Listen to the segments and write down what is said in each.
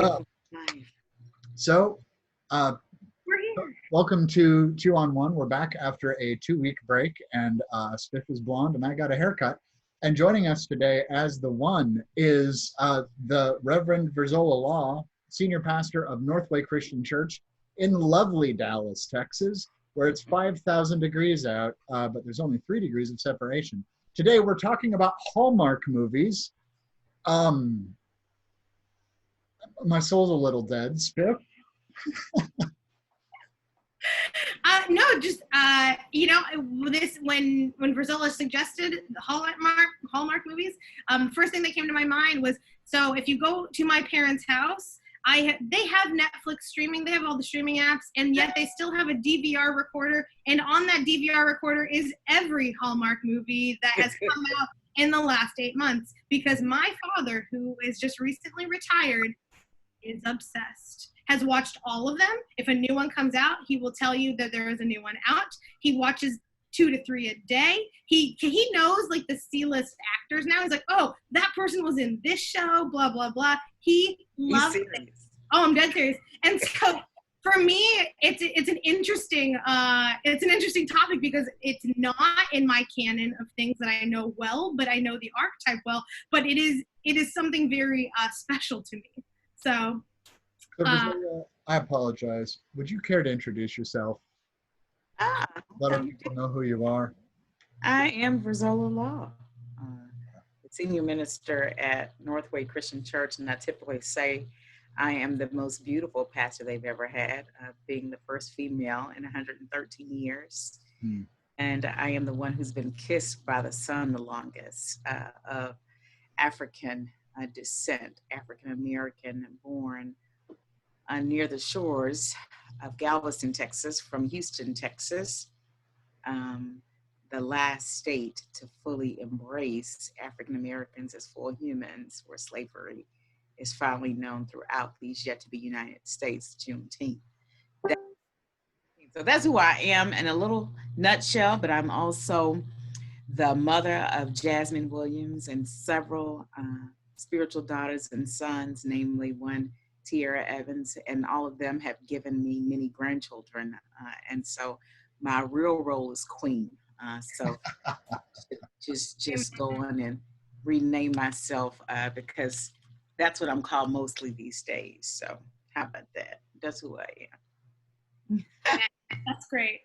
Well, Nice. so uh, We're here. welcome to Two on One. We're back after a 2 week break, and Spiff is blonde, and I got a haircut. And joining us today as the one is the Reverend Virzola Law, senior pastor of Northway Christian Church in lovely Dallas, Texas, where it's 5,000 degrees out, but there's only 3 degrees of separation. Today we're talking about Hallmark movies. My soul's a little dead, Spiff. No, just this when Virzola suggested the Hallmark movies, first thing that came to my mind was, so if you go to my parents' house, they have Netflix streaming, they have all the streaming apps, and yet they still have a DVR recorder, and on that DVR recorder is every Hallmark movie that has come out in the last 8 months, because my father, who is just recently retired, is obsessed. Has watched all of them. If a new one comes out, he will tell you that there is a new one out. He watches 2 to 3 a day. He knows like the C-list actors now. He's like, oh, that person was in this show, blah, blah, blah. He loves it. Oh, I'm dead serious. And so for me, it's an interesting topic, because it's not in my canon of things that I know well, but I know the archetype well. But it is something very special to me. So I apologize. Would you care to introduce yourself? Let people know who you are. I am Virzola Law, senior minister at Northway Christian Church, and I typically say I am the most beautiful pastor they've ever had, being the first female in 113 years. And I am the one who's been kissed by the sun the longest, of African descent, African American, born near the shores of Galveston, Texas, from Houston, Texas, the last state to fully embrace African Americans as full humans, where slavery is finally known throughout these yet to be United States, Juneteenth. So that's who I am in a little nutshell, but I'm also the mother of Jasmine Williams and several spiritual daughters and sons, namely one Tierra Evans, and all of them have given me many grandchildren. And so my real role is queen. So just go on and rename myself because that's what I'm called mostly these days. So how about that? That's who I am. That's great.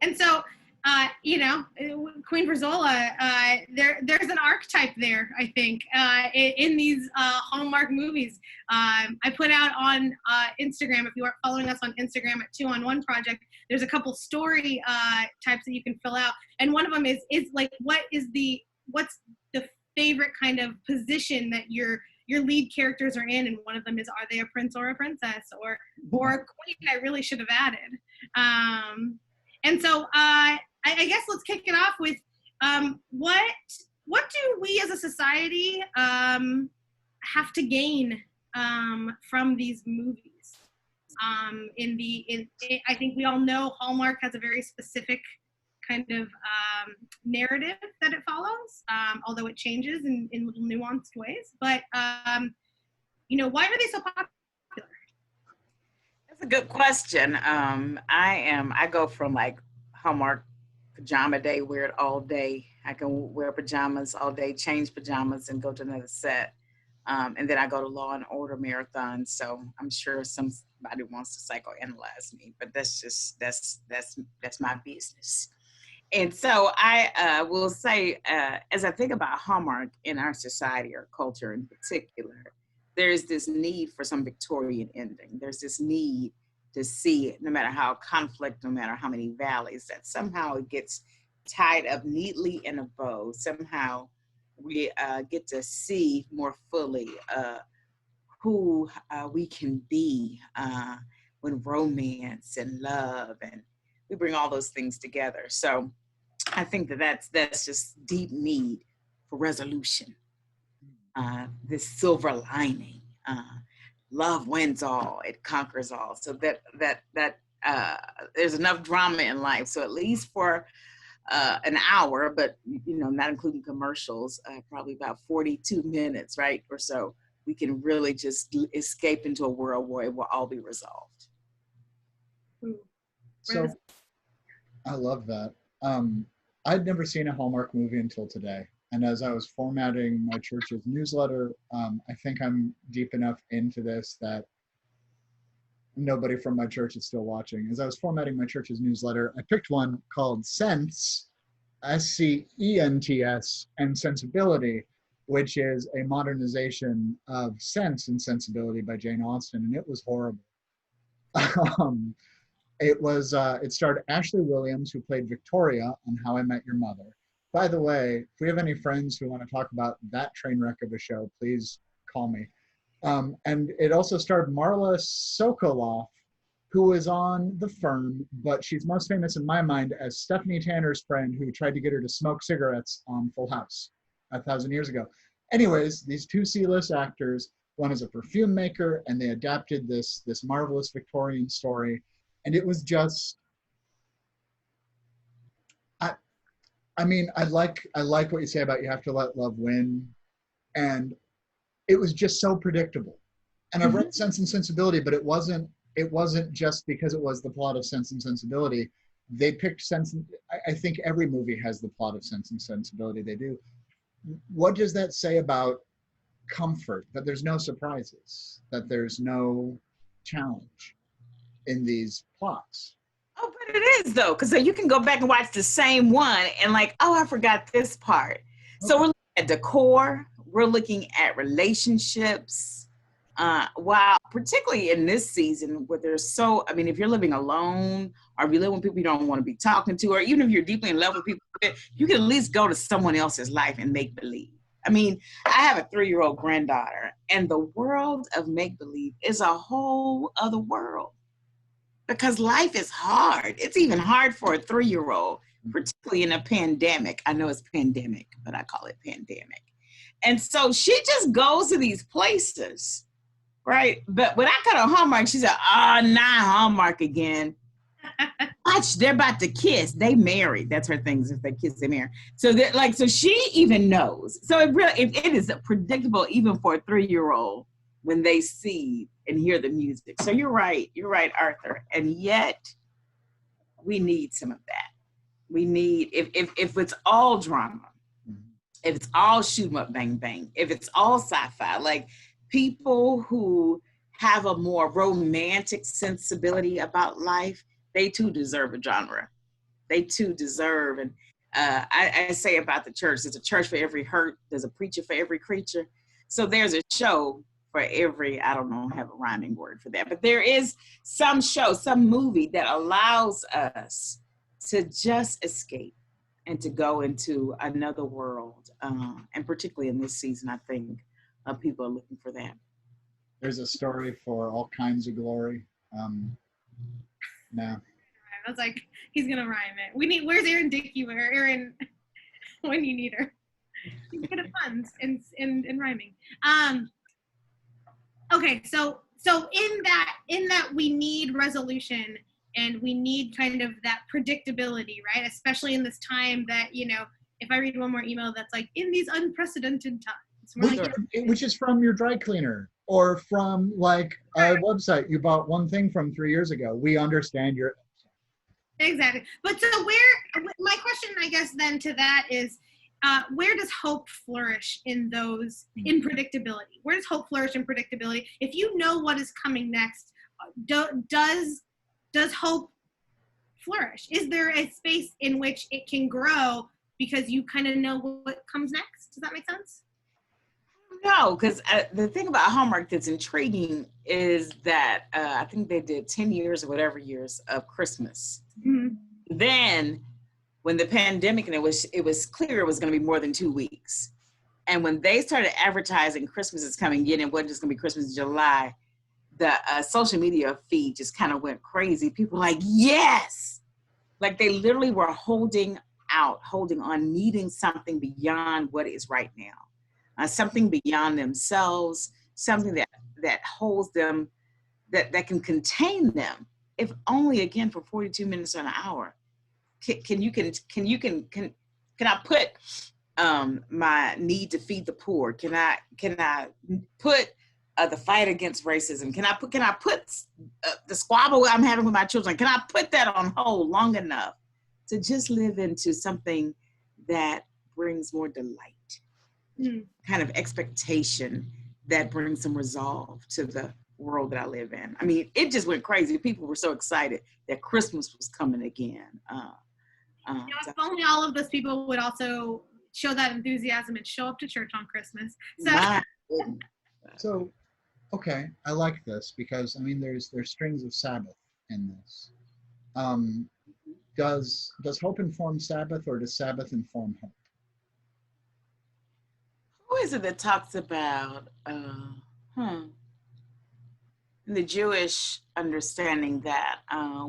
And so, Queen Virzola, there's an archetype there, I think, in these Hallmark movies. I put out on Instagram, if you aren't following us on Instagram at 2 on 1 Project, there's a couple story types that you can fill out. And one of them is like, what's the favorite kind of position that your lead characters are in? And one of them is, are they a prince or a princess or a queen? I really should have added. And so I guess let's kick it off with what do we as a society have to gain from these movies? I think we all know Hallmark has a very specific kind of narrative that it follows, although it changes in little nuanced ways. But why are they so popular? That's a good question. I go from like Hallmark pajama day, wear it all day. I can wear pajamas all day, change pajamas, and go to another set. And then I go to Law and Order marathon. So I'm sure somebody wants to psychoanalyze me, but that's my business. And so I will say, as I think about Hallmark in our society or culture in particular, there's this need for some Victorian ending. There's this need to see, no matter how conflict, no matter how many valleys, that somehow it gets tied up neatly in a bow. Somehow we get to see more fully who we can be when romance and love, and we bring all those things together. So I think that's just deep need for resolution. This silver lining, love wins all, it conquers all. So that there's enough drama in life. So at least for an hour, but not including commercials, probably about 42 minutes, right, or so, we can really just escape into a world where it will all be resolved. So I love that. I'd never seen a Hallmark movie until today. And as I was formatting my church's newsletter, I think I'm deep enough into this that nobody from my church is still watching. As I was formatting my church's newsletter, I picked one called Sense, S-C-E-N-T-S, and Sensibility, which is a modernization of Sense and Sensibility by Jane Austen, and it was horrible. It starred Ashley Williams, who played Victoria on How I Met Your Mother. By the way, if we have any friends who want to talk about that train wreck of a show, please call me. And it also starred Marla Sokoloff, who is on The Firm, but she's most famous in my mind as Stephanie Tanner's friend who tried to get her to smoke cigarettes on Full House 1,000 years ago. Anyways, these two C-list actors, one is a perfume maker, and they adapted this marvelous Victorian story. And it was just, I mean, I like what you say about you have to let love win. And it was just so predictable. And I've read Sense and Sensibility, but it wasn't just because it was the plot of Sense and Sensibility. They picked Sense. I think every movie has the plot of Sense and Sensibility. They do. What does that say about comfort? That there's no surprises, that there's no challenge in these plots? Oh, but it is though, because you can go back and watch the same one and like, oh, I forgot this part. Okay. So we're looking at decor, we're looking at relationships. Wow, particularly in this season where there's if you're living alone or if you live with people you don't want to be talking to, or even if you're deeply in love with people, you can at least go to someone else's life and make believe. I mean, I have a 3-year-old granddaughter, and the world of make believe is a whole other world. Because life is hard. It's even hard for a 3-year-old, particularly in a pandemic. I know it's pandemic, but I call it pandemic. And so she just goes to these places, right? But when I cut on Hallmark, she said, oh, not Hallmark again. Watch, they're about to kiss. They married. That's her things. If they kiss, they marry. So so she even knows. So it is predictable even for a 3-year-old when they see and hear the music. So you're right, Arthur. And yet we need some of that. We need, if it's all drama, if it's all shoot 'em up, bang, bang, if it's all sci-fi, like people who have a more romantic sensibility about life, they too deserve a genre. They too deserve, and I say about the church, there's a church for every hurt, there's a preacher for every creature. So there's a show for every, I don't know, have a rhyming word for that, but there is some show, some movie that allows us to just escape and to go into another world. And particularly in this season, I think people are looking for that. There's a story for all kinds of glory. No. I was like, he's gonna rhyme it. Where's Erin Dickey? Erin, when you need her. She's good at puns in rhyming. Okay, so in that we need resolution and we need kind of that predictability, right? Especially in this time that, if I read one more email that's like, in these unprecedented times. Which is from your dry cleaner or from like a website you bought one thing from 3 years ago. We understand your... Exactly. But so my question, I guess, then to that is, where does hope flourish in predictability? Where does hope flourish in predictability? If you know what is coming next, does hope flourish? Is there a space in which it can grow because you kind of know what comes next? Does that make sense? No, because the thing about Hallmark that's intriguing is that I think they did 10 years or whatever years of Christmas. Mm-hmm. Then when the pandemic, and it was clear it was going to be more than 2 weeks. And when they started advertising Christmas is coming in, and wasn't just going to be Christmas in July, the social media feed just kind of went crazy. People were like, yes! Like they literally were holding on, needing something beyond what is right now. Something beyond themselves, something that holds them, that can contain them, if only again for 42 minutes or an hour. Can I put my need to feed the poor? Can I put the fight against racism? Can I put the squabble I'm having with my children? Can I put that on hold long enough to just live into something that brings more delight, kind of expectation that brings some resolve to the world that I live in? I mean, it just went crazy. People were so excited that Christmas was coming again. If only all of those people would also show that enthusiasm and show up to church on Christmas. So okay, I like this because I mean, there's strings of Sabbath in this. Does hope inform Sabbath, or does Sabbath inform hope? Who is it that talks about the Jewish understanding that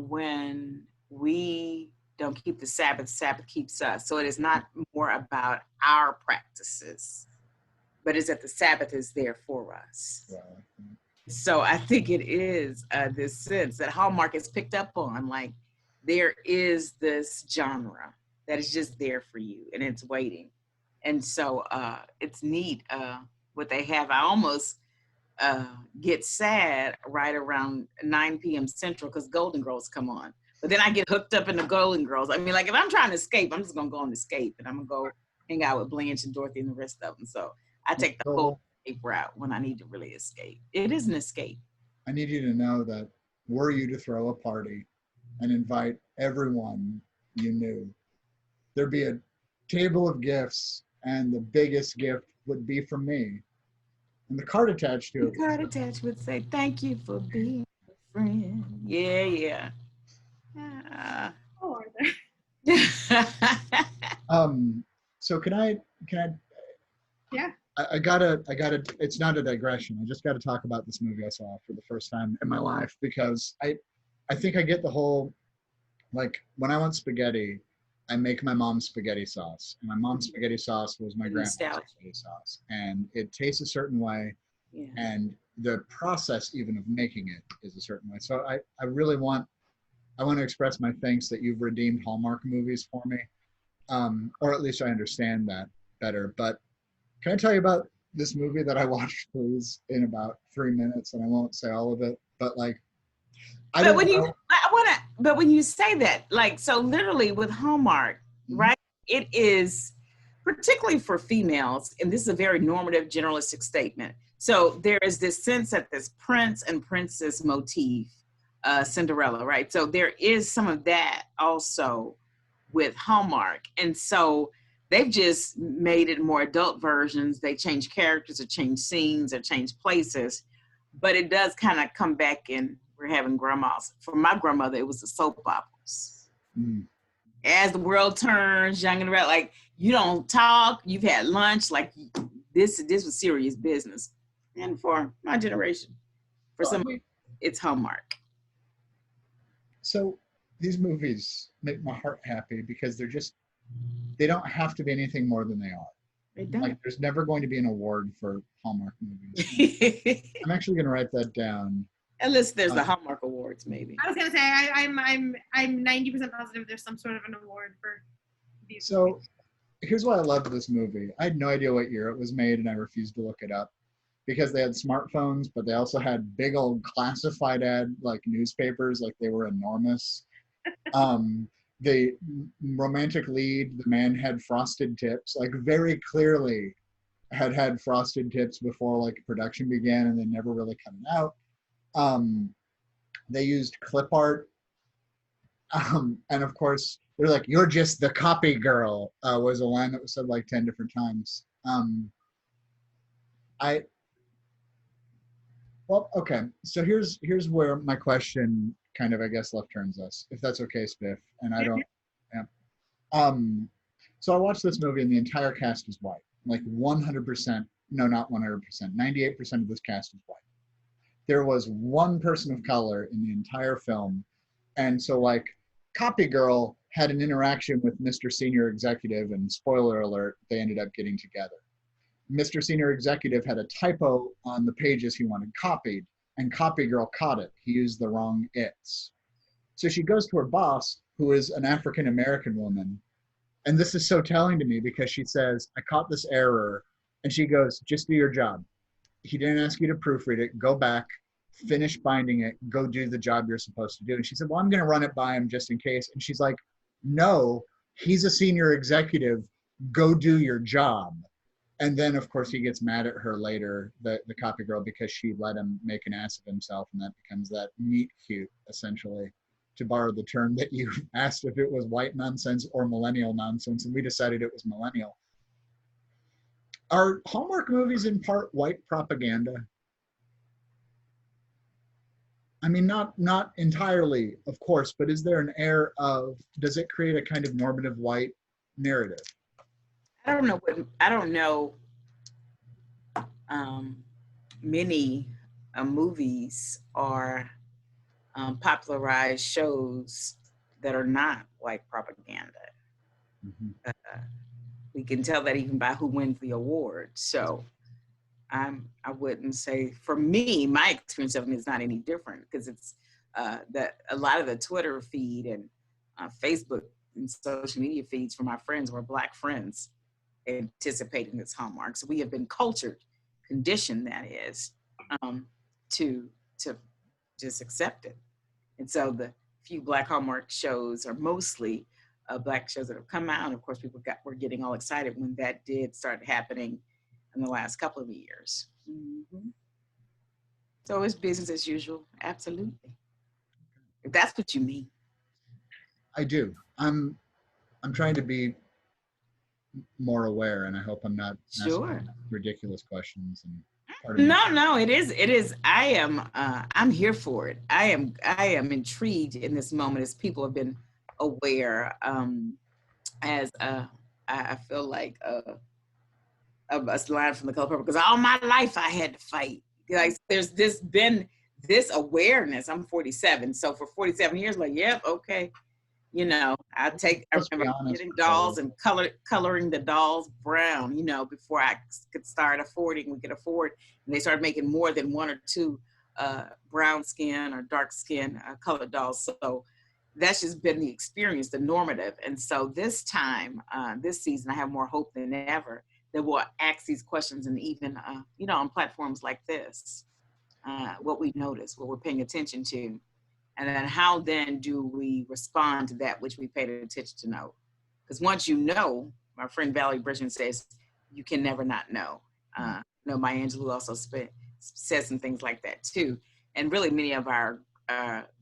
when we don't keep the Sabbath, Sabbath keeps us. So it is not more about our practices, but it's that the Sabbath is there for us. Well, So I think it is this sense that Hallmark has picked up on, like there is this genre that is just there for you and it's waiting. And so it's neat what they have. I almost get sad right around 9 p.m. Central because Golden Girls come on. But then I get hooked up in the Golden Girls. I mean, like if I'm trying to escape, I'm just going to go on escape and I'm going to go hang out with Blanche and Dorothy and the rest of them. So I take the whole escape route when I need to really escape. It is an escape. I need you to know that were you to throw a party and invite everyone you knew, there'd be a table of gifts, and the biggest gift would be from me. And the card attached to it. The card attached would say, "Thank you for being a friend." Yeah, yeah. Oh, are there? So can I? Yeah. I gotta. It's not a digression. I just got to talk about this movie I saw for the first time in my life because I think I get the whole, like when I want spaghetti, I make my mom's spaghetti sauce, and my mom's spaghetti sauce was my grandma's spaghetti sauce, and it tastes a certain way, and the process even of making it is a certain way. So I really want to express my thanks that you've redeemed Hallmark movies for me, or at least I understand that better. But can I tell you about this movie that I watched, please, in about 3 minutes, and I won't say all of it, but like, but when you say that, like, so literally with Hallmark, right? It is particularly for females, and this is a very normative, generalistic statement. So there is this sense that this prince and princess motif, Cinderella, right? So there is some of that also with Hallmark, and so they've just made it more adult versions. They change characters, or change scenes, or change places, but it does kind of come back in. We're having grandmas. For my grandmother, it was the soap operas. As the world turns, young and red, like you don't talk, you've had lunch, like this was serious business. And for my generation, for some, it's Hallmark. So these movies make my heart happy because they don't have to be anything more than they are. They don't. Like there's never going to be an award for Hallmark movies. I'm actually going to write that down. Unless there's the Hallmark Awards, maybe. I was gonna say I'm 90% positive there's some sort of an award for these. So movies. here's why I love this movie. I had no idea what year it was made, and I refused to look it up because they had smartphones, but they also had big old classified ad like newspapers, like they were enormous. The romantic lead, the man had frosted tips, like very clearly had frosted tips before like production began, and they never really cut it out. They used clip art, and of course they're like, "You're just the copy girl," was a line that was said like 10 different times. Well, okay, so here's where my question kind of, I guess, left turns us, if that's okay, Spiff, and I don't, so I watched this movie and the entire cast is white, like 100%, no, not 100%, 98% of this cast is white. There was one person of color in the entire film, and so like Copy Girl had an interaction with Mr. Senior Executive, and spoiler alert, they ended up getting together. Mr. Senior Executive had a typo on the pages he wanted copied, and Copy Girl caught it. He used the wrong its. So she goes to her boss, who is an African-American woman, And this is so telling to me because she says, I caught this error. And she goes, just do your job. He didn't ask you to proofread it. Go back, finish binding it, go do the job you're supposed to do. And she said, well, I'm going to run it by him just in case. And she's like, no, he's a senior executive. Go do your job. And then, of course, he gets mad at her later, the copy girl, because she let him make an ass of himself. And that becomes that meet cute, essentially, to borrow the term that you asked if it was white nonsense or millennial nonsense. And we decided it was millennial. Are Hallmark movies in part white propaganda? I mean, not entirely, of course, but is there an air of, does it create a kind of normative white narrative? I don't know many movies or popularized shows that are not white propaganda. Mm-hmm. We can tell that even by who wins the award. So I wouldn't say, for me, my experience of them is not any different, because it's that a lot of the Twitter feed and Facebook and social media feeds from my friends were Black friends anticipating this Hallmark. So we have been cultured, conditioned, that is, to just accept it. And so the few Black Hallmark shows are mostly Black shows that have come out. And of course, people were getting all excited when that did start happening in the last couple of years. Mm-hmm. So it's business as usual, absolutely. If that's what you mean. I do. I'm trying to be more aware, and I hope I'm not asking ridiculous questions. And no, it is. I'm here for it. I am intrigued in this moment as people have been aware. I feel like a line from The Color Purple, because all my life I had to fight. Like, there's been this awareness. I'm 47, so for 47 years, like, yep, okay. You know, I remember getting dolls and coloring the dolls brown, you know, before I could start affording, we could afford, and they started making more than one or two brown skin or dark skin colored dolls. So that's just been the experience, the normative. And so this time, this season, I have more hope than ever that we'll ask these questions, and even, you know, on platforms like this, what we notice, what we're paying attention to. And then how then do we respond to that which we paid attention to know? Because once you know, my friend Valerie Bridgman says, you can never not know. Maya Angelou also says some things like that too. And really many of our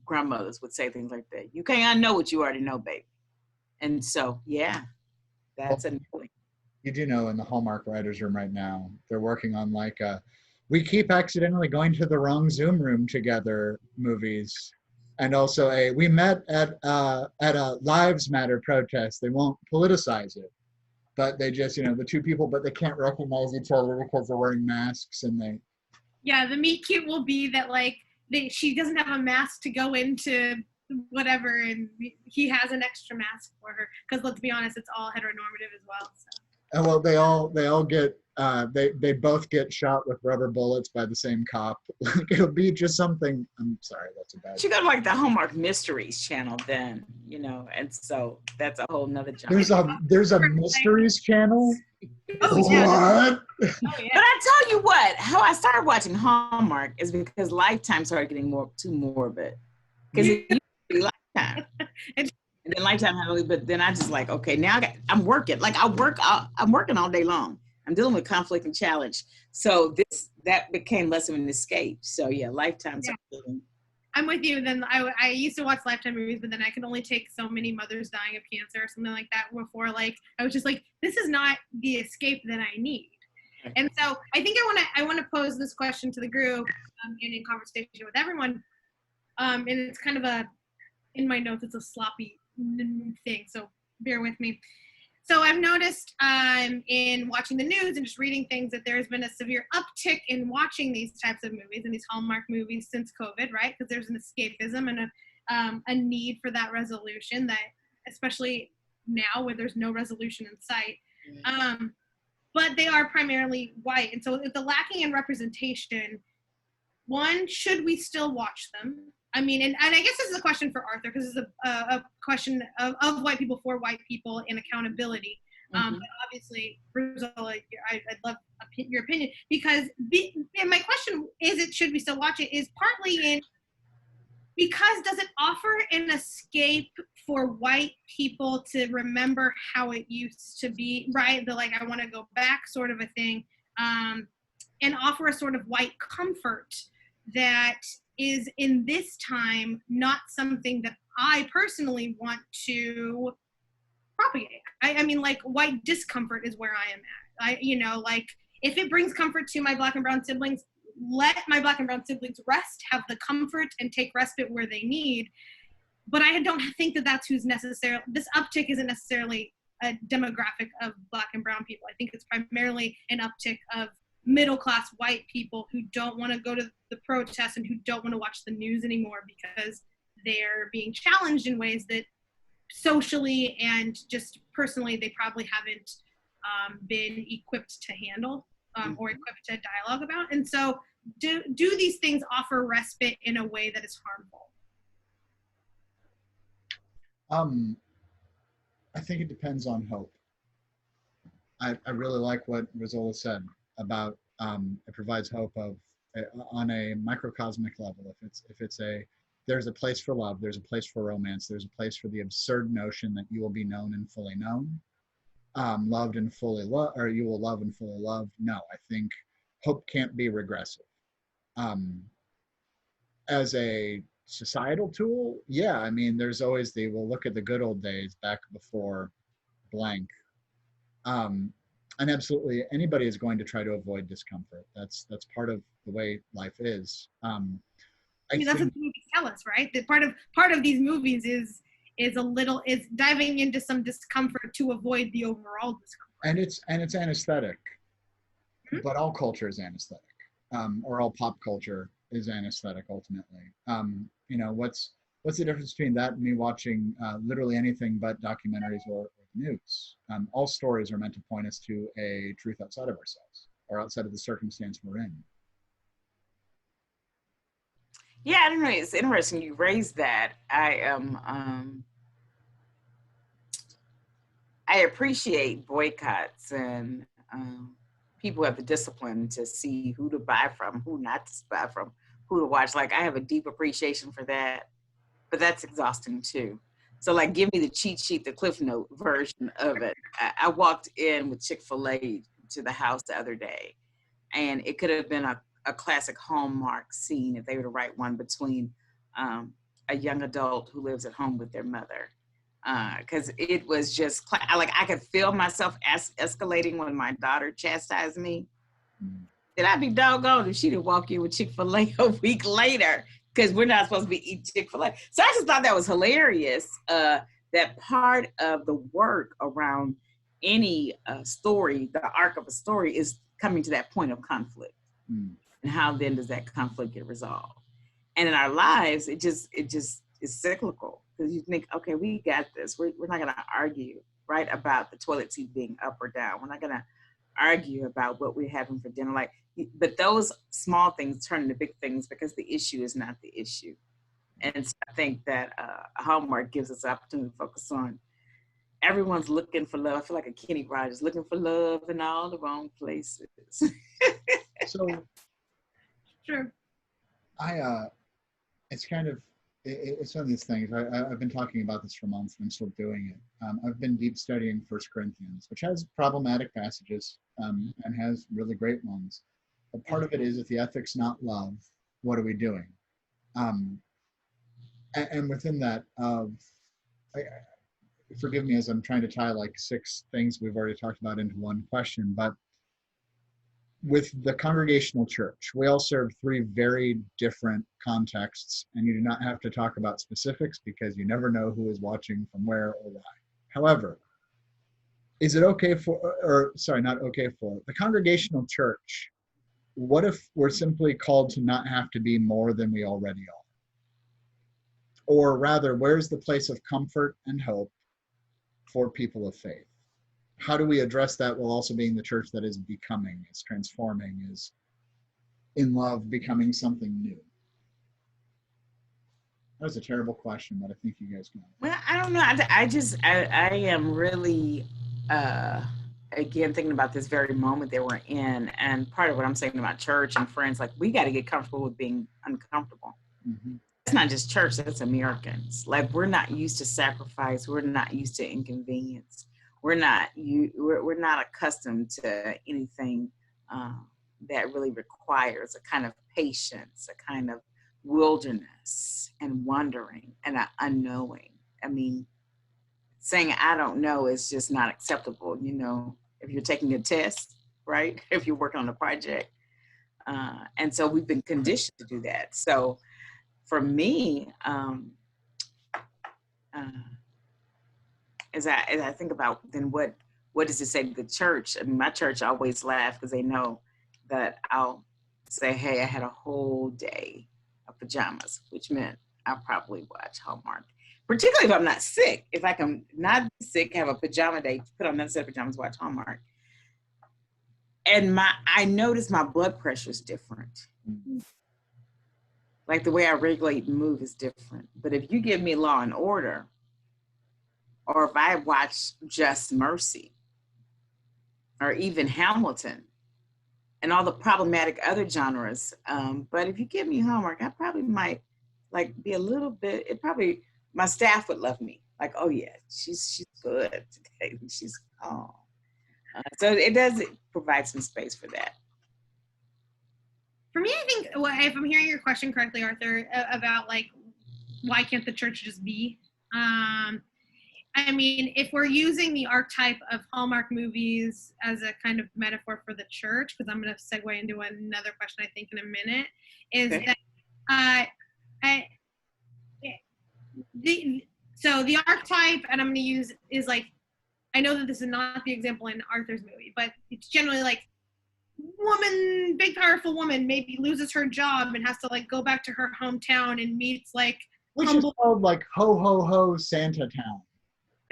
grandmothers would say things like that. You can't unknow what you already know, baby. And so, yeah, that's a knowing. You do know, in the Hallmark writers room right now, they're working on like we keep accidentally going to the wrong Zoom room together movies. And also we met at a Lives Matter protest. They won't politicize it, but they just, you know, the two people, but they can't recognize each other because they're wearing masks, and they. Yeah, the meet cute will be that, like, she doesn't have a mask to go into whatever, and he has an extra mask for her, because let's be honest, it's all heteronormative as well. So. And well, they all get they both get shot with rubber bullets by the same cop. Like, it'll be just something. I'm sorry, that's a bad. She got like the Hallmark Mysteries channel then, you know, and so that's a whole nother genre. There's a Mysteries channel. Oh, yeah. What? Oh, yeah. But I tell you what, how I started watching Hallmark is because Lifetime started getting too morbid. Because it used to be Lifetime. And then Lifetime had only, but then I just like, okay, now I'm working. Like I'm working all day long. I'm dealing with conflict and challenge. So that became less of an escape. So yeah, Lifetime. Yeah. I'm with you. Then I used to watch Lifetime movies, but then I could only take so many mothers dying of cancer or something like that before, like, I was just like, this is not the escape that I need. And so I think I want to pose this question to the group and in conversation with everyone. And it's kind of in my notes, it's a sloppy thing, so bear with me. So I've noticed in watching the news and just reading things that there's been a severe uptick in watching these types of movies and these Hallmark movies since COVID, right? Because there's an escapism and a need for that resolution, that especially now where there's no resolution in sight. But they are primarily white. And so if the lacking in representation, one, should we still watch them? I mean, and I guess this is a question for Arthur, because it's a question of white people for white people and accountability. But obviously, Virzola, I'd love your opinion, because and my question is, should we still watch it, is partly in, because does it offer an escape for white people to remember how it used to be, right? The, like, I want to go back sort of a thing, and offer a sort of white comfort that is in this time not something that I personally want to propagate. I mean, like, white discomfort is where I am at. Like, if it brings comfort to my Black and brown siblings, let my Black and brown siblings rest, have the comfort, and take respite where they need. But I don't think that that's who's necessarily, this uptick isn't necessarily a demographic of Black and brown people. I think it's primarily an uptick of middle-class white people who don't want to go to the protests and who don't want to watch the news anymore because they're being challenged in ways that socially and just personally they probably haven't been equipped to handle or equipped to dialogue about. And so do these things offer respite in a way that is harmful? I think it depends on hope. I really like what Virzola said about it provides hope of on a microcosmic level. If it's there's a place for love, there's a place for romance, there's a place for the absurd notion that you will be known and fully known, loved and fully loved, or you will love and fully loved. No, I think hope can't be regressive. As a societal tool, yeah, I mean, there's always we'll look at the good old days back before blank. And absolutely, anybody is going to try to avoid discomfort. That's part of the way life is. I mean, that's what the movies tell us, right? That part of these movies is diving into some discomfort to avoid the overall discomfort. And it's anesthetic, but all culture is anesthetic, or all pop culture is anesthetic ultimately. What's the difference between that and me watching literally anything but documentaries or news? All stories are meant to point us to a truth outside of ourselves or outside of the circumstance we're in. Yeah, I don't know. It's interesting you raised that. I appreciate boycotts and people have the discipline to see who to buy from, who not to buy from, who to watch. Like, I have a deep appreciation for that, but that's exhausting too. So, like, give me the cheat sheet, the Cliff Note version of it. I walked in with Chick-fil-A to the house the other day, and it could have been a classic Hallmark scene if they were to write one between a young adult who lives at home with their mother. Because it was just, like, I could feel myself escalating when my daughter chastised me. Then I'd be doggone if she didn't walk in with Chick-fil-A a week later, because we're not supposed to be eating Chick-fil-A. So I just thought that was hilarious, that part of the work around any story, the arc of a story, is coming to that point of conflict. And how then does that conflict get resolved? And in our lives, it just is cyclical, because you think, okay, we got this. We're not going to argue, right, about the toilet seat being up or down. We're not going to argue about what we're having for dinner. Like, but those small things turn into big things because the issue is not the issue. And so I think that Hallmark gives us the opportunity to focus on everyone's looking for love. I feel like a Kenny Rogers, looking for love in all the wrong places. So, sure. It's kind of, it's one of these things. I've been talking about this for months and I'm still doing it. I've been deep studying 1 Corinthians, which has problematic passages and has really great ones. But part of it is, if the ethic's not love, what are we doing? And within that, forgive me as I'm trying to tie like 6 things we've already talked about into one question, but with the congregational church, we all serve 3 very different contexts, and you do not have to talk about specifics because you never know who is watching from where or why. However, is it okay for, or sorry, not okay for, the congregational church, what if we're simply called to not have to be more than we already are? Or rather, where's the place of comfort and hope for people of faith? How do we address that while also being the church that is becoming, is transforming, is in love, becoming something new? That was a terrible question, but I think you guys know. Well, I don't know. I am really, again, thinking about this very moment that we're in. And part of what I'm saying about church and friends, like, we got to get comfortable with being uncomfortable. Mm-hmm. It's not just church, that's Americans. Like, we're not used to sacrifice. We're not used to inconvenience. We're not accustomed to anything that really requires a kind of patience, a kind of wilderness and wondering and an unknowing. I mean, saying I don't know is just not acceptable, you know, if you're taking a test, right? If you're working on a project. And so we've been conditioned to do that. So for me, as I think about then what does it say to the church? I mean, my church always laughs because they know that I'll say, hey, I had a whole day of pajamas, which meant I'll probably watch Hallmark. Particularly if I'm not sick. If I can not be sick, have a pajama day, put on another set of pajamas, watch Hallmark. And I notice my blood pressure is different. Like, the way I regulate and move is different. But if you give me Law and Order, or if I watch Just Mercy, or even Hamilton, and all the problematic other genres, but if you give me Hallmark, I probably might like be a little bit. My staff would love me. Like, oh yeah, she's good today. So it does provide some space for that. For me, I think, well, if I'm hearing your question correctly, Arthur, about like, why can't the church just be? I mean, if we're using the archetype of Hallmark movies as a kind of metaphor for the church, because I'm going to segue into another question I think in a minute, is okay. That the archetype, and I'm going to use, is like, I know that this is not the example in Arthur's movie, but it's generally like, woman, big powerful woman, maybe loses her job and has to like go back to her hometown and meets like which humble, is called like Ho Ho Ho Santa Town.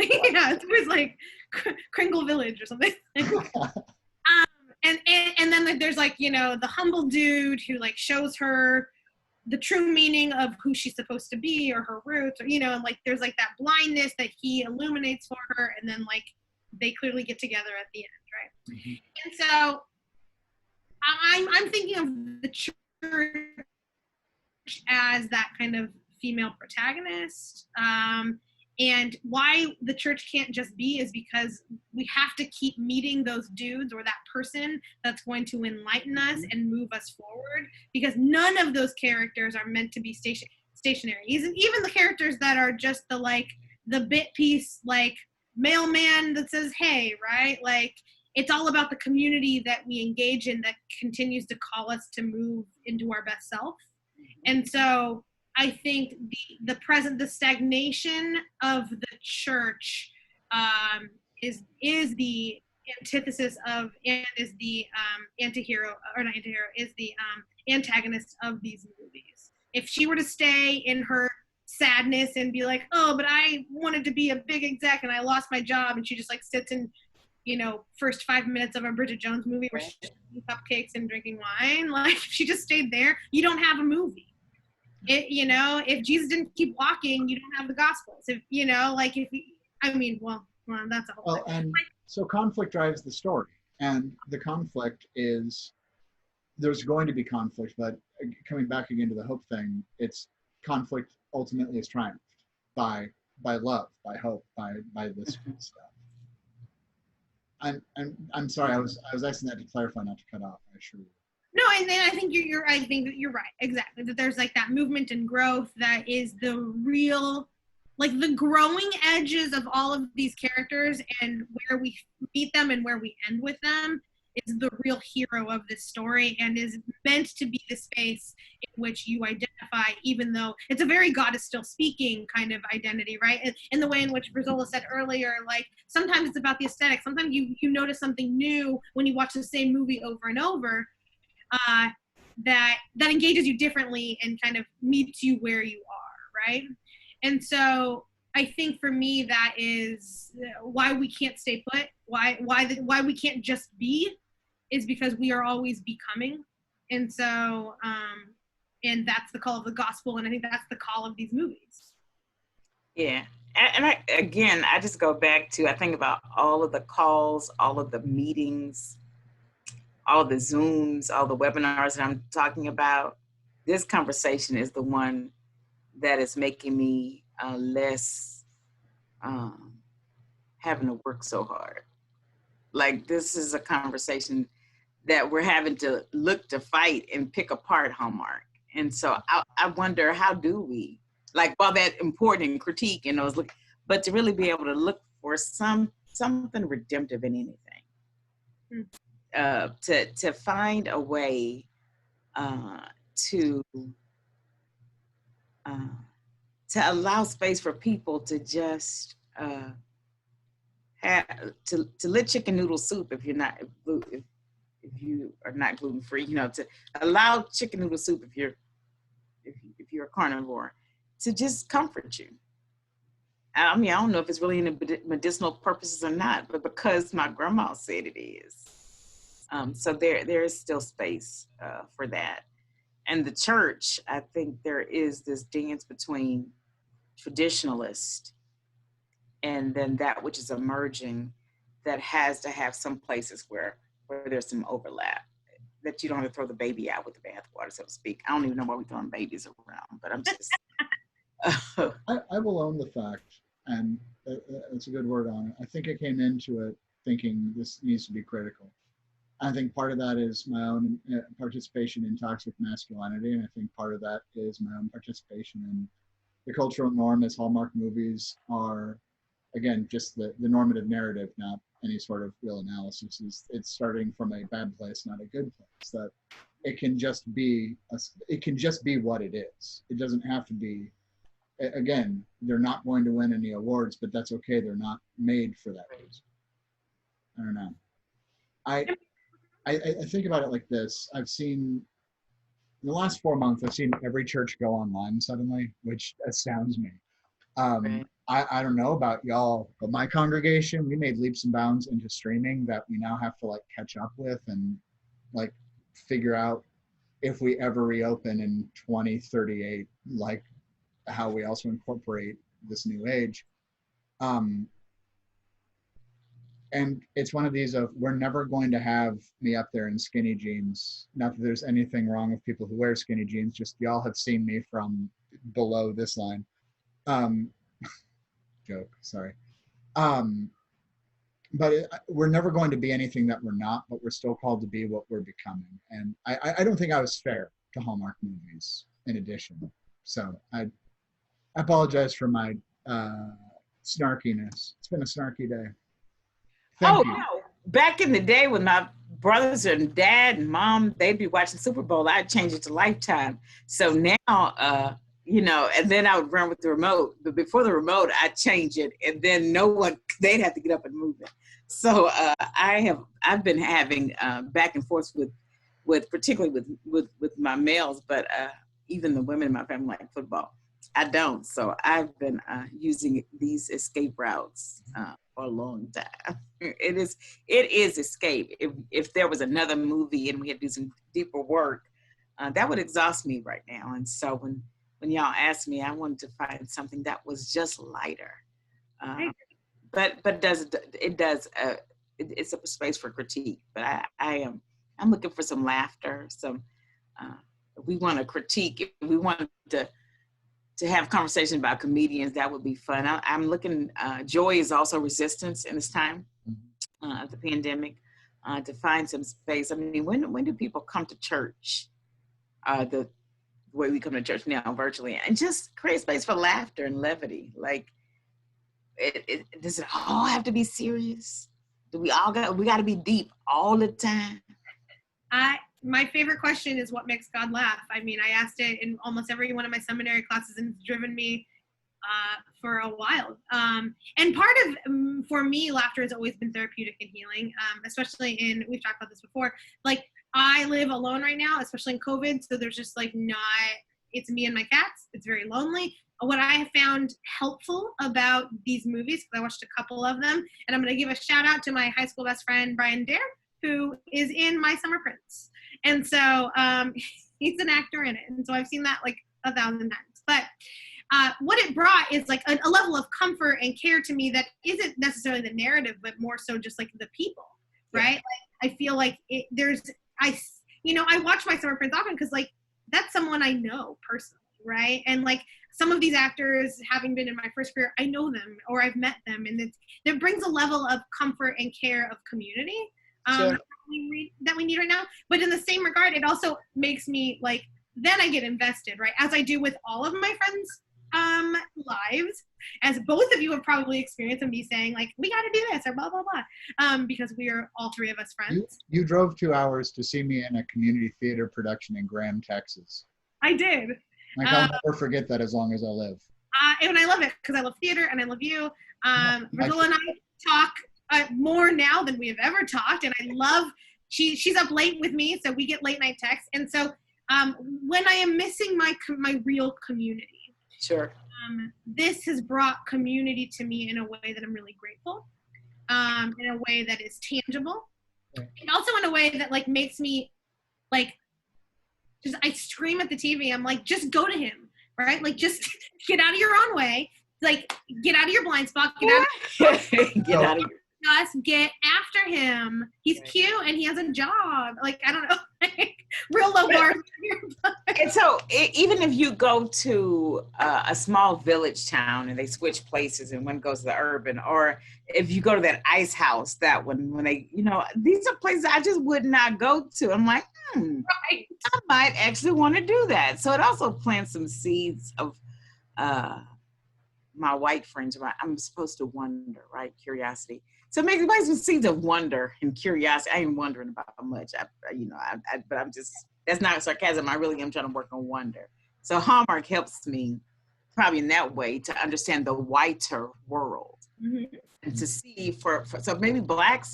Yeah, it was like Kringle Village or something. And then there's like, you know, the humble dude who like shows her the true meaning of who she's supposed to be or her roots, or, you know, and like there's like that blindness that he illuminates for her, and then like they clearly get together at the end, right? Mm-hmm. And so I'm thinking of the church as that kind of female protagonist. And why the church can't just be is because we have to keep meeting those dudes or that person that's going to enlighten us and move us forward, because none of those characters are meant to be stationary. Even the characters that are just the bit piece, like mailman that says, hey, right? Like, it's all about the community that we engage in that continues to call us to move into our best self. And so I think the stagnation of the church is the antithesis of, and is the is the antagonist of these movies. If she were to stay in her sadness and be like, oh, but I wanted to be a big exec and I lost my job, and she just like sits in, you know, first 5 minutes of a Bridget Jones movie where she's eating cupcakes and drinking wine, like if she just stayed there, you don't have a movie. You know, if Jesus didn't keep walking, you don't have the Gospels. If, you know, like well, that's a whole thing. And so conflict drives the story, and the conflict is, there's going to be conflict, but coming back again to the hope thing, it's conflict ultimately is triumphed by love, by hope, by this stuff. I'm sorry, I was asking that to clarify, not to cut off, I assure you. No, and then I think you're right, exactly. That there's like that movement and growth that is the real, like the growing edges of all of these characters, and where we meet them and where we end with them is the real hero of this story, and is meant to be the space in which you identify, even though it's a very God is still speaking kind of identity, right? In the way in which Virzola said earlier, like sometimes it's about the aesthetic. Sometimes you notice something new when you watch the same movie over and over. That engages you differently and kind of meets you where you are, right? And so I think for me that is why we can't stay put. Why we can't just be is because we are always becoming. And so And that's the call of the gospel. And I think that's the call of these movies. Yeah. And I just go back to, I think about all of the calls, all of the meetings, all the Zooms, all the webinars that I'm talking about. This conversation is the one that is making me less having to work so hard. Like, this is a conversation that we're having to look to fight and pick apart Hallmark. And so I wonder, how do we, like, while that important critique and those, but to really be able to look for something redemptive in anything, to find a way to allow space for people to just to let chicken noodle soup, if you are not gluten free, to allow chicken noodle soup if you're a carnivore, to just comfort you. I mean, I don't know if it's really in medicinal purposes or not, but because my grandma said it is. So there is still space for that. And the church, I think there is this dance between traditionalist and then that which is emerging, that has to have some places where there's some overlap, that you don't have to throw the baby out with the bathwater, so to speak. I don't even know why we're throwing babies around, but I'm just. I will own the fact, and it's a good word on it. I think I came into it thinking this needs to be critical. I think part of that is my own participation in toxic masculinity, and I think part of that is my own participation in the cultural norm as Hallmark movies are, again, just the normative narrative, not any sort of real analysis. It's starting from a bad place, not a good place. That it can just be what it is. It doesn't have to be. Again, they're not going to win any awards, but that's okay. They're not made for that reason. I don't know. I think about it like this. I've seen, in the last 4 months, I've seen every church go online suddenly, which astounds me. Right. I don't know about y'all, but my congregation, we made leaps and bounds into streaming that we now have to like catch up with and like figure out if we ever reopen in 2038, like how we also incorporate this new age. And it's one of these of, we're never going to have me up there in skinny jeans. Not that there's anything wrong with people who wear skinny jeans, just y'all have seen me from below this line. Joke, sorry. But we're never going to be anything that we're not, but we're still called to be what we're becoming. And I don't think I was fair to Hallmark movies in addition. So I apologize for my snarkiness. It's been a snarky day. Thank you. No. Back in the day when my brothers and dad and mom, they'd be watching Super Bowl, I'd change it to Lifetime. So now, and then I would run with the remote. But before the remote, I'd change it, and then they'd have to get up and move it. So I've been having back and forth with particularly with my males, but even the women in my family like football. I don't. So I've been using these escape routes for a long time. It is escape. If there was another movie and we had to do some deeper work, that would exhaust me right now. And so when y'all asked me, I wanted to find something that was just lighter. But it's a space for critique. But I'm looking for some laughter. If we want to critique, if we want to have conversations about comedians, that would be fun. I'm looking, joy is also resistance in this time of the pandemic, to find some space. I mean, when do people come to church? The way we come to church now virtually, and just create space for laughter and levity. Like, does it all have to be serious? Do we got to be deep all the time? My favorite question is, what makes God laugh? I mean, I asked it in almost every one of my seminary classes, and it's driven me for a while. And part of, for me, laughter has always been therapeutic and healing, especially we've talked about this before, like, I live alone right now, especially in COVID, so there's just like it's me and my cats. It's very lonely. What I have found helpful about these movies, because I watched a couple of them, and I'm going to give a shout out to my high school best friend, Brian Dare, who is in My Summer Prince. And so He's an actor in it. And so I've seen that like 1,000 times. But what it brought is like a level of comfort and care to me that isn't necessarily the narrative, but more so just like the people, right? Like, I feel like I watch My Summer Prince often because like that's someone I know personally, right? And like some of these actors, having been in my first career, I know them or I've met them, and it brings a level of comfort and care of community Sure. that we need right now. But in the same regard, it also makes me like, then I get invested, right? As I do with all of my friends' lives, as both of you have probably experienced, and me saying like, we got to do this or blah blah blah, because we are all three of us friends. You drove 2 hours to see me in a community theater production in Graham, Texas. I did. Like, I'll never forget that as long as I live. And I love it because I love theater and I love you. Virzola and I talk more now than we have ever talked, and I love. She's up late with me, so we get late night texts. And so when I am missing my real community, Sure. This has brought community to me in a way that I'm really grateful, in a way that is tangible, and also in a way that like makes me like just I scream at the TV. I'm like, just go to him, right? Like, just get out of your own way. Like, get out of your blind spot. Get out of just get after him. He's cute and he has a job. Like, I don't know, real low bar. And so even if you go to a small village town and they switch places and one goes to the urban, or if you go to that ice house, that when they, these are places I just would not go to. I'm like, Right. I might actually want to do that. So it also plants some seeds of my white friends. I'm supposed to wonder, right? Curiosity. So maybe some seeds of wonder and curiosity. I ain't wondering about much. But I'm just, that's not sarcasm. I really am trying to work on wonder. So Hallmark helps me probably in that way to understand the whiter world, and to see so maybe black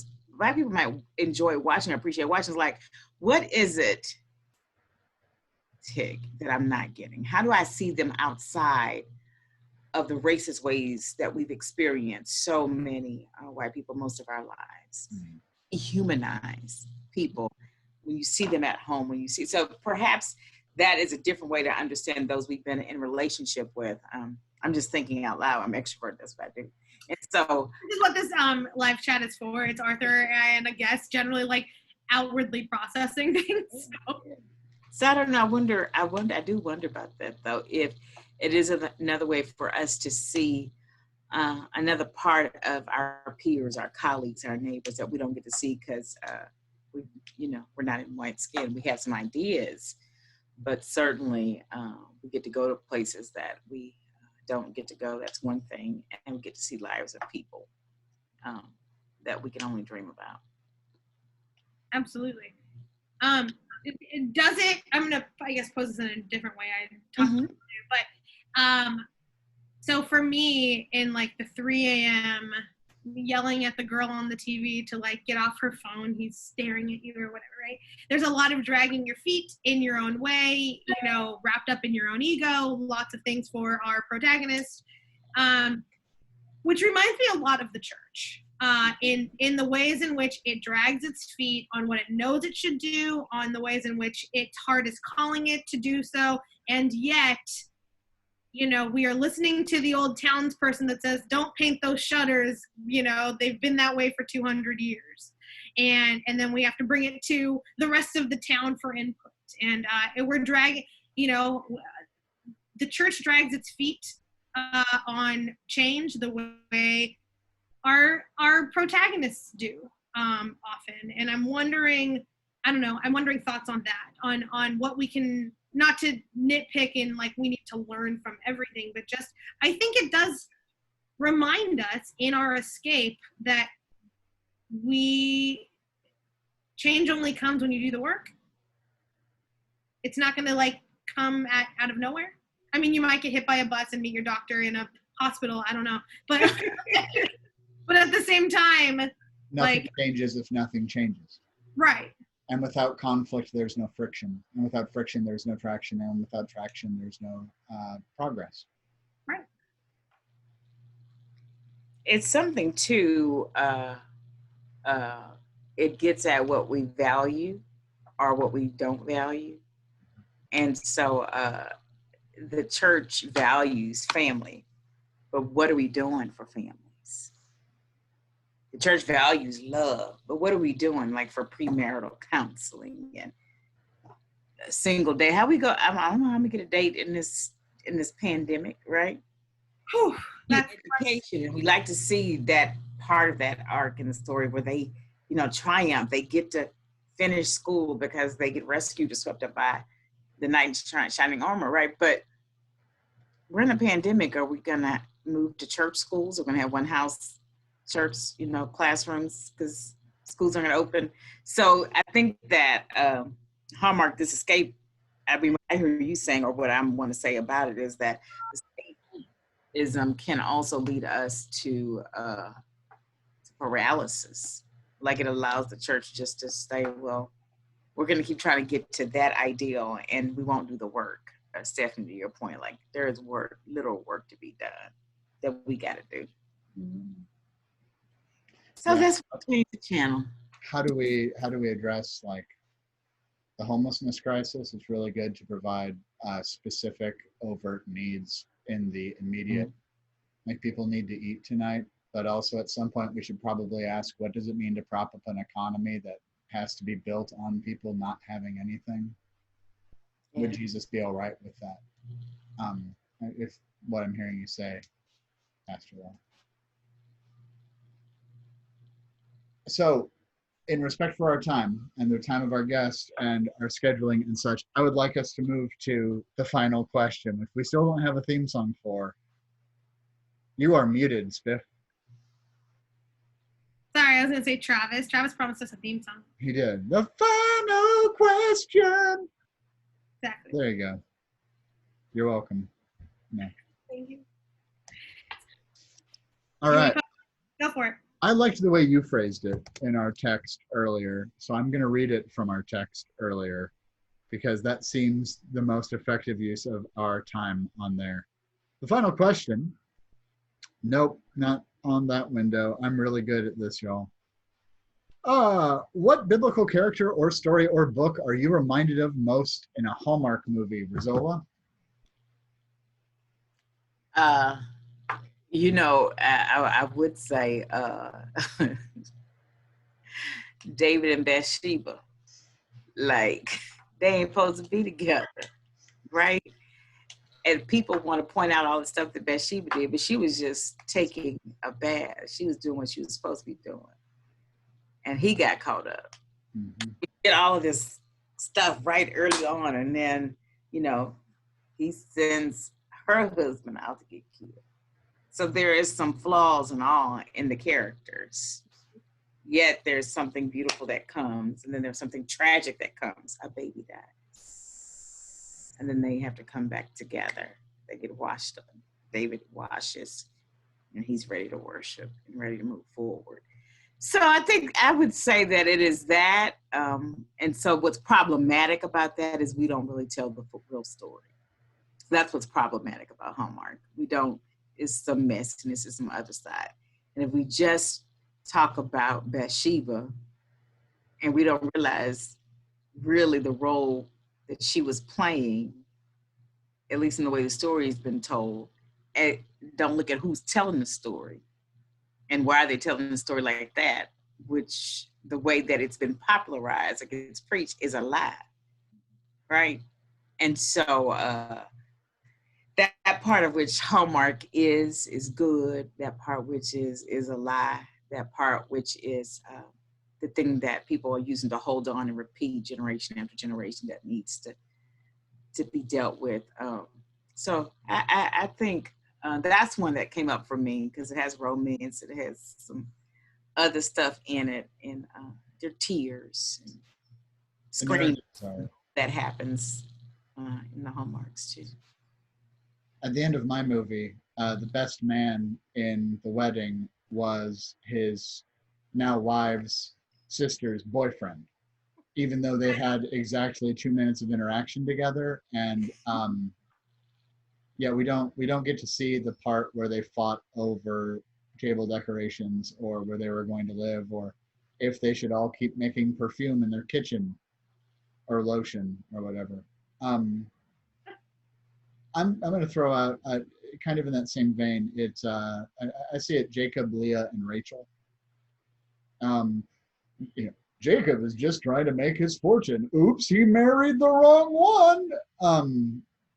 people might enjoy watching or appreciate watching. It's like, what is it, Tig, that I'm not getting? How do I see them outside of the racist ways that we've experienced so many white people most of our lives? Humanize people when you see them at home, so perhaps that is a different way to understand those we've been in relationship with. I'm just thinking out loud. I'm extrovert, that's what I do. And so this is what this live chat is for. It's Arthur and a guest generally like outwardly processing things. So I don't know, I do wonder about that though, if it is another way for us to see another part of our peers, our colleagues, our neighbors that we don't get to see because we're not in white skin. We have some ideas, but certainly we get to go to places that we don't get to go. That's one thing, and we get to see lives of people that we can only dream about. Absolutely. It does it. I'm gonna, I guess, pose this in a different way. I talked about it, but so for me, in like the 3 a.m. yelling at the girl on the TV to like get off her phone, he's staring at you or whatever, right? There's a lot of dragging your feet in your own way, wrapped up in your own ego, lots of things for our protagonist, which reminds me a lot of the church. In the ways in which it drags its feet on what it knows it should do, on the ways in which its heart is calling it to do so, and yet, we are listening to the old townsperson that says, don't paint those shutters, they've been that way for 200 years. And then we have to bring it to the rest of the town for input. And we're dragging, the church drags its feet on change the way our protagonists do often. And I'm wondering thoughts on that, on what we can, not to nitpick in like we need to learn from everything, but just I think it does remind us in our escape that change only comes when you do the work. It's not going to like come out of nowhere. I mean, you might get hit by a bus and meet your doctor in a hospital. I don't know, but but at the same time, nothing changes if nothing changes. Right. And without conflict, there's no friction. And without friction, there's no traction. And without traction, there's no progress. Right. It's something too, it gets at what we value or what we don't value. And so the church values family, but what are we doing for families? The church values love, but what are we doing like for premarital counseling and a single day? How we go? I don't know how we get a date in this pandemic, right? Whew, that's Education, and we like to see that part of that arc in the story where they, triumph. They get to finish school because they get rescued or swept up by the knight in shining armor, right? But we're in a pandemic. Are we gonna move to church schools? We're gonna have one house church, classrooms because schools aren't gonna open. So I think that Hallmark, this escape. I mean, I hear you saying, or what I want to say about it is that escapism can also lead us to paralysis. Like it allows the church just to say, well, we're going to keep trying to get to that ideal and we won't do the work. Stephanie, to your point, like there is literal work to be done that we got to do. So that's what changed the channel. How do we address like the homelessness crisis? It's really good to provide specific overt needs in the immediate, like people need to eat tonight, but also at some point we should probably ask, what does it mean to prop up an economy that has to be built on people not having anything? Would Jesus be all right with that? If what I'm hearing you say, Pastor Law. So in respect for our time and the time of our guest and our scheduling and such, I would like us to move to the final question, which we still don't have a theme song for. You are muted, Spiff. Sorry, I was going to say Travis. Travis promised us a theme song. He did. The final question. Exactly. There you go. You're welcome. Yeah. Thank you. All right. Go for it. I liked the way you phrased it in our text earlier, so I'm going to read it from our text earlier because that seems the most effective use of our time on there. The final question. Nope, not on that window. I'm really good at this, y'all. What biblical character or story or book are you reminded of most in a Hallmark movie, Virzola? I would say David and Bathsheba. Like, they ain't supposed to be together, right? And people want to point out all the stuff that Bathsheba did, but she was just taking a bath. She was doing what she was supposed to be doing. And he got caught up. Mm-hmm. He did all of this stuff right early on, and then, he sends her husband out to get killed. So there is some flaws and all in the characters. Yet there's something beautiful that comes, and then there's something tragic that comes. A baby dies. And then they have to come back together. They get washed up. David washes, and he's ready to worship and ready to move forward. So I think I would say that it is that. And so what's problematic about that is we don't really tell the real story. That's what's problematic about Hallmark. We don't. It's some mess, and this is some other side. And if we just talk about Bathsheba and we don't realize really the role that she was playing, at least in the way the story has been told, and don't look at who's telling the story and why are they telling the story like that, which the way that it's been popularized, like it's preached, is a lie, right? And so that part of which Hallmark is good, that part which is a lie, that part which is the thing that people are using to hold on and repeat generation after generation that needs to be dealt with. So I think that's one that came up for me because it has romance, it has some other stuff in it, and there are tears and screaming that happens in the Hallmarks too. At the end of my movie, the best man in the wedding was his now wife's sister's boyfriend, even though they had exactly 2 minutes of interaction together. And we don't get to see the part where they fought over table decorations or where they were going to live or if they should all keep making perfume in their kitchen or lotion or whatever. I'm going to throw out kind of in that same vein. It's I see it Jacob, Leah, and Rachel. You know, Jacob is just trying to make his fortune. Oops, he married the wrong one.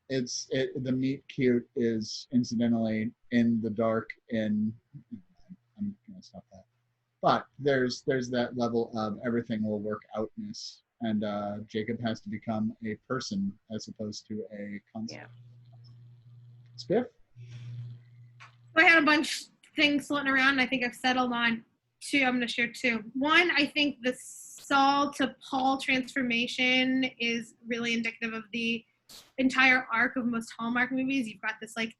The meet cute is incidentally in the dark. I'm gonna stop that. But there's that level of everything will work outness, and Jacob has to become a person as opposed to a concept. Yeah. Spiff? I had a bunch of things floating around, and I think I've settled on two. I'm going to share two. One, I think the Saul to Paul transformation is really indicative of the entire arc of most Hallmark movies. You've got this, like,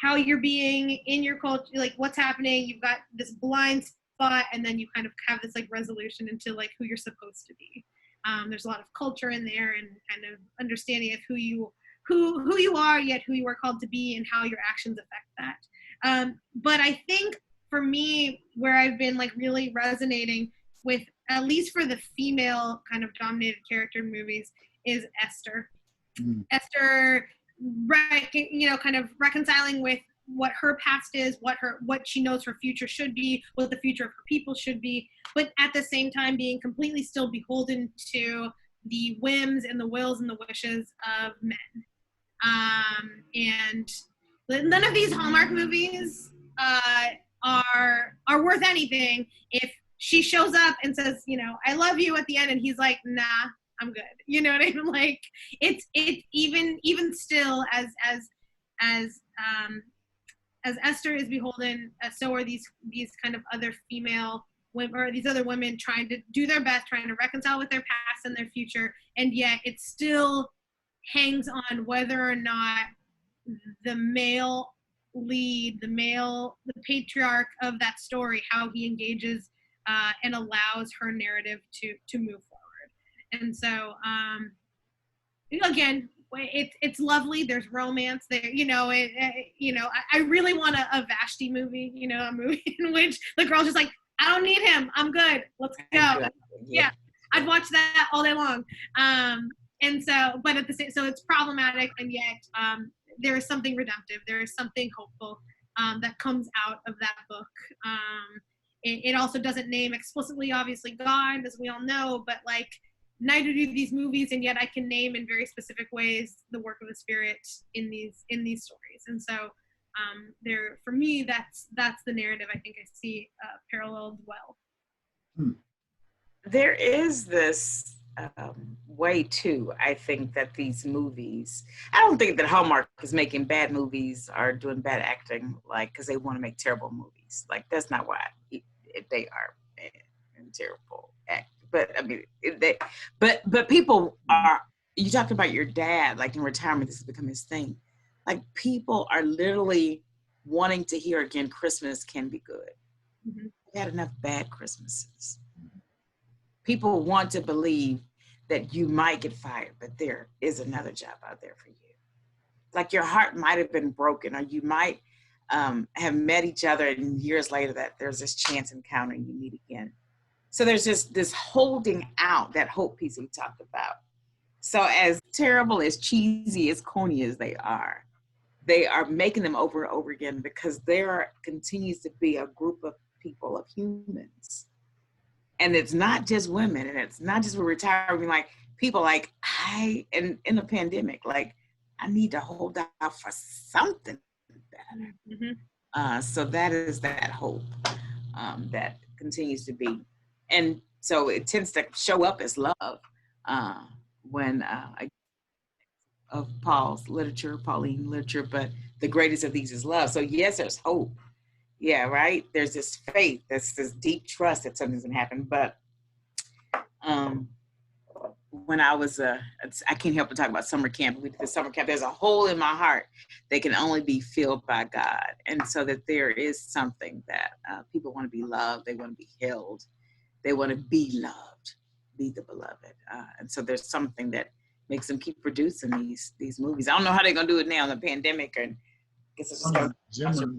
how you're being in your culture, like, what's happening. You've got this blind spot, and then you kind of have this, like, resolution into, like, who you're supposed to be. There's a lot of culture in there and kind of understanding of who you are, yet who you are called to be, and how your actions affect that. But I think for me, where I've been, like, really resonating with, at least for the female kind of dominated character movies, is Esther. Esther, right, you know, kind of reconciling with what her past is, what she knows her future should be, what the future of her people should be, but at the same time being completely still beholden to the whims and the wills and the wishes of men. And none of these Hallmark movies are worth anything if she shows up and says, you know, I love you at the end, and he's like, nah, I'm good. You know what I mean? Like, it's even still as Esther is beholden, so are these kind of other female women, or these other women trying to do their best, trying to reconcile with their past and their future, and yet it still hangs on whether or not the male lead, the patriarch of that story, how he engages and allows her narrative to move forward. And so, again, it's lovely. There's romance there, you know. I really want a Vashti movie, you know, a movie in which the girl's just like, I don't need him, I'm good, let's go. Yeah, I'd watch that all day long. And so, but at the same, so it's problematic, and yet there is something redemptive. There is something hopeful that comes out of that book. It also doesn't name explicitly, obviously, God, as we all know, but, like, neither do these movies, and yet I can name in very specific ways the work of the Spirit in these stories. And so, for me, that's the narrative I think I see paralleled well. There is this way too, I think, that these movies, I don't think that Hallmark is making bad movies or doing bad acting, like, because they want to make terrible movies. Like, that's not why they are bad and terrible acting. But I mean, but people are, you talked about your dad, like, in retirement, this has become his thing. Like, people are literally wanting to hear again, Christmas can be good. Mm-hmm. We had enough bad Christmases. People want to believe that you might get fired, but there is another job out there for you. Like, your heart might have been broken, or you might have met each other, and years later that there's this chance encounter and you meet again. So there's just this holding out, that hope piece we talked about. So as terrible, as cheesy, as corny as they are making them over and over again, because there continues to be a group of people, of humans. And it's not just women, and it's not just retiring, like, people like, in the pandemic, like, I need to hold out for something better. Mm-hmm. So that is that hope that continues to be. And so it tends to show up as love when of Pauline literature, but the greatest of these is love. So yes, there's hope. Yeah, right? There's this faith, there's this deep trust that something's gonna happen. But when I was, I can't help but talk about summer camp. We did the summer camp. There's a hole in my heart that can only be filled by God. And so that there is something that people want to be loved. They want to be held. They want to be loved, be the beloved. And so there's something that makes them keep producing these movies. I don't know how they're going to do it now in the pandemic. And I guess it's just a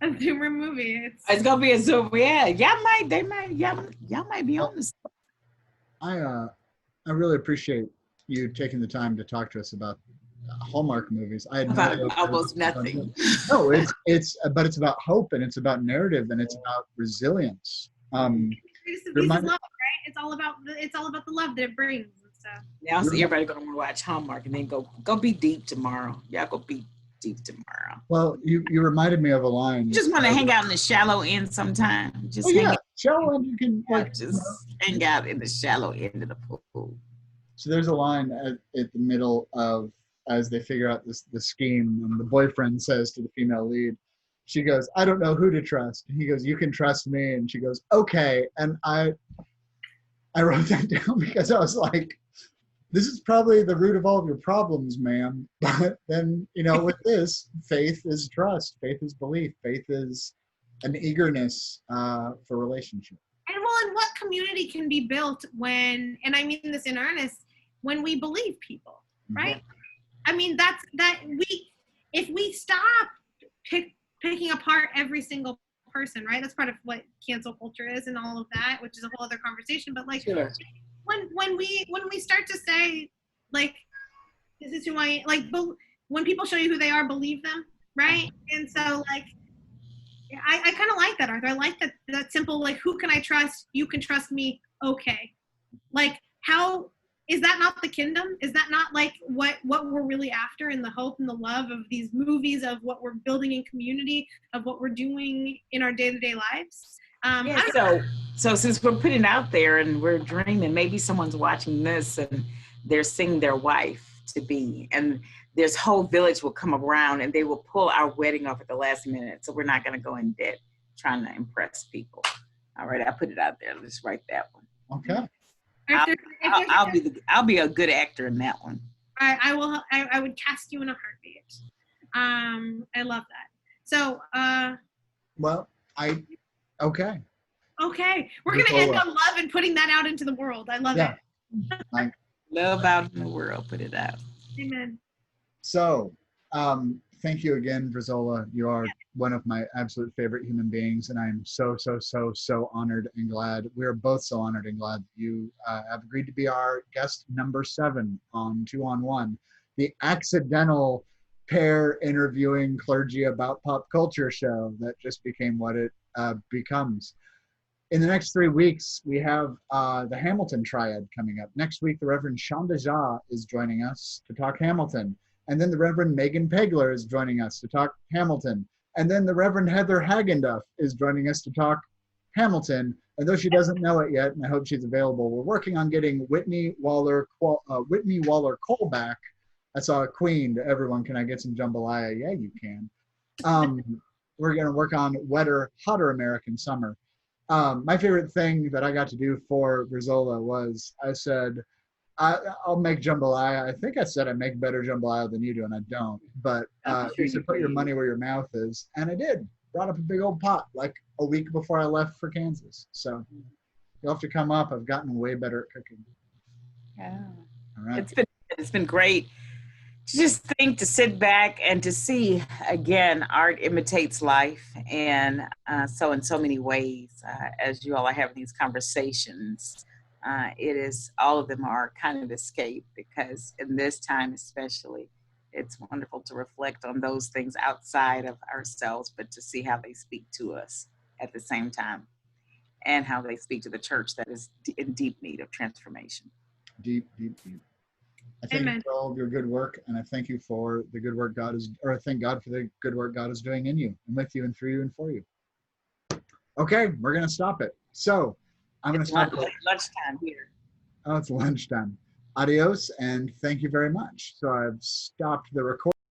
Zoomer movie. It's going to be a Zoomer. Yeah, y'all might be on this. I really appreciate you taking the time to talk to us about Hallmark movies. I had no About idea. almost nothing. No, but it's about hope, and it's about narrative, and it's about resilience. This is Remind- love, right? It's all about the love that it brings and stuff. Now everybody gonna want to watch Hallmark and then go be deep tomorrow. Y'all go be deep tomorrow. Well, you reminded me of a line. You just want to hang out in the shallow end sometime. Just hang out. Shallow end. You can hang out in the shallow end of the pool. So there's a line at the middle of, as they figure out the scheme, and the boyfriend says to the female lead, she goes, "I don't know who to trust." And he goes, "You can trust me." And she goes, "Okay." And I wrote that down because I was like, this is probably the root of all of your problems, ma'am. But then, with this, faith is trust. Faith is belief. Faith is an eagerness for relationship. And what community can be built when, and I mean this in earnest, when we believe people, right? Mm-hmm. I mean, if we stop picking apart every single person, right? That's part of what cancel culture is and all of that, which is a whole other conversation. But sure. When we start to say, like, this is who I like, when people show you who they are, believe them, right? And so, like, I kind of like that, Arthur. I like that simple, like, who can I trust? You can trust me. Okay. Like, how is that not the kingdom? Is that not like what we're really after, in the hope and the love of these movies, of what we're building in community, of what we're doing in our day-to-day lives? So since we're putting it out there and we're dreaming, maybe someone's watching this and they're seeing their wife to be, and this whole village will come around and they will pull our wedding off at the last minute. So we're not going to go in debt trying to impress people. All right, I put it out there. Let's write that one. Okay. I'll be a good actor in that one. I will. I would cast you in a heartbeat. I love that. So. Okay. Okay, we're gonna end on love and putting that out into the world. I love it. Love out in the world. Put it out. Amen. So, thank you again, Virzola. You are one of my absolute favorite human beings, and I'm so honored and glad. We are both so honored and glad that you have agreed to be our guest number 7 on 2 on 1, the accidental pair interviewing clergy about pop culture show that just became what it becomes. In the next 3 weeks, we have the Hamilton Triad coming up. Next week, the Reverend Shonda Jha is joining us to talk Hamilton. And then the Reverend Megan Pegler is joining us to talk Hamilton. And then the Reverend Heather Hagenduff is joining us to talk Hamilton. And though she doesn't know it yet, and I hope she's available, we're working on getting Whitney Waller Cole back. I saw a Queen to everyone. Can I get some jambalaya? Yeah, you can. We're going to work on Wetter, Hotter American Summer. My favorite thing that I got to do for Virzola was I said, I'll make jambalaya. I think I said I make better jambalaya than you do, and I don't. But you should put your money where your mouth is. And I did. Brought up a big old pot like a week before I left for Kansas. So you'll have to come up. I've gotten way better at cooking. Yeah. All right. It's been great to just think, to sit back and to see, again, art imitates life. And so in so many ways, as you all are having these conversations, all of them are kind of escape, because in this time especially, it's wonderful to reflect on those things outside of ourselves, but to see how they speak to us at the same time, and how they speak to the church that is in deep need of transformation. Deep. I thank you for all of your good work, and I thank you for the good work I thank God for the good work God is doing in you, and with you, and through you, and for you. Okay, we're going to stop it. So I'm going to stop it. Lunchtime here. Oh, it's lunchtime. Adios, and thank you very much. So I've stopped the recording.